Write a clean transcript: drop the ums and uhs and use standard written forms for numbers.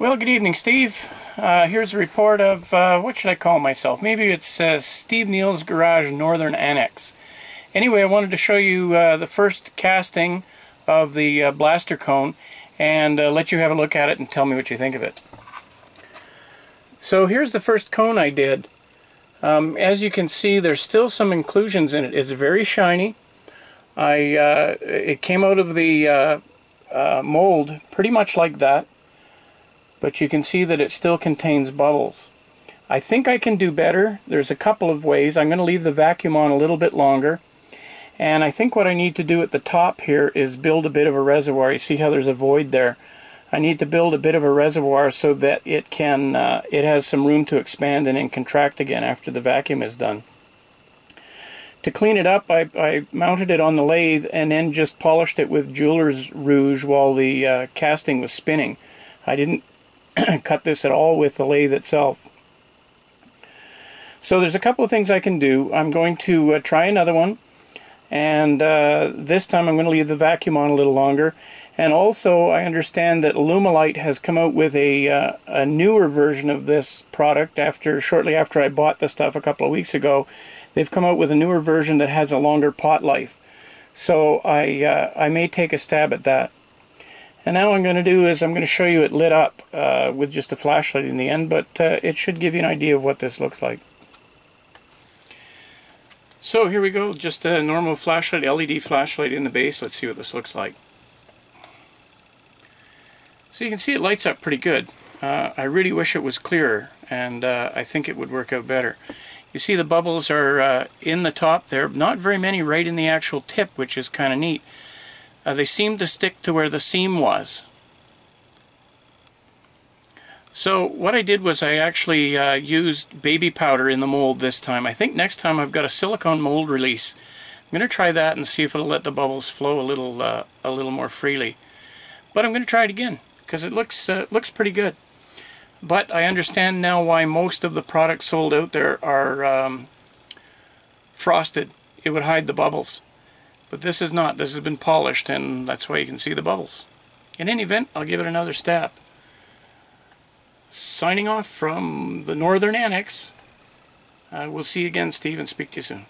Well, good evening, Steve. Here's a report of, what should I call myself? Maybe it's Steve Neal's Garage Northern Annex. Anyway, I wanted to show you the first casting of the blaster cone and let you have a look at it and tell me what you think of it. So here's the first cone I did. As you can see, there's still some inclusions in it. It's very shiny. It came out of the mold pretty much like that. But you can see that it still contains bubbles. I think I can do better. There's a couple of ways. I'm going to leave the vacuum on a little bit longer. And I think what I need to do at the top here is build a bit of a reservoir. You see how there's a void there? I need to build a bit of a reservoir so that it can, it has some room to expand and then contract again after the vacuum is done. To clean it up, I mounted it on the lathe and then just polished it with jeweler's rouge while the casting was spinning. I didn't cut this at all with the lathe itself. So there's a couple of things I can do. I'm going to try another one, and this time I'm going to leave the vacuum on a little longer. And also I understand that Alumilite has come out with a newer version of this product shortly after I bought the stuff a couple of weeks ago. They've come out with a newer version that has a longer pot life. So I may take a stab at that. And now what I'm going to do is I'm going to show you it lit up with just a flashlight in the end, but it should give you an idea of what this looks like. So here we go, just a normal flashlight, LED flashlight in the base. Let's see what this looks like. So you can see it lights up pretty good. I really wish it was clearer, and I think it would work out better. You see the bubbles are in the top there, not very many right in the actual tip, which is kind of neat. They seem to stick to where the seam was. So what I did was I actually used baby powder in the mold this time. I think next time I've got a silicone mold release. I'm going to try that and see if it'll let the bubbles flow a little more freely. But I'm going to try it again because it looks pretty good. But I understand now why most of the products sold out there are frosted. It would hide the bubbles. But this is not. This has been polished, and that's why you can see the bubbles. In any event, I'll give it another stab. Signing off from the Northern Annex. We'll see you again, Steve, and speak to you soon.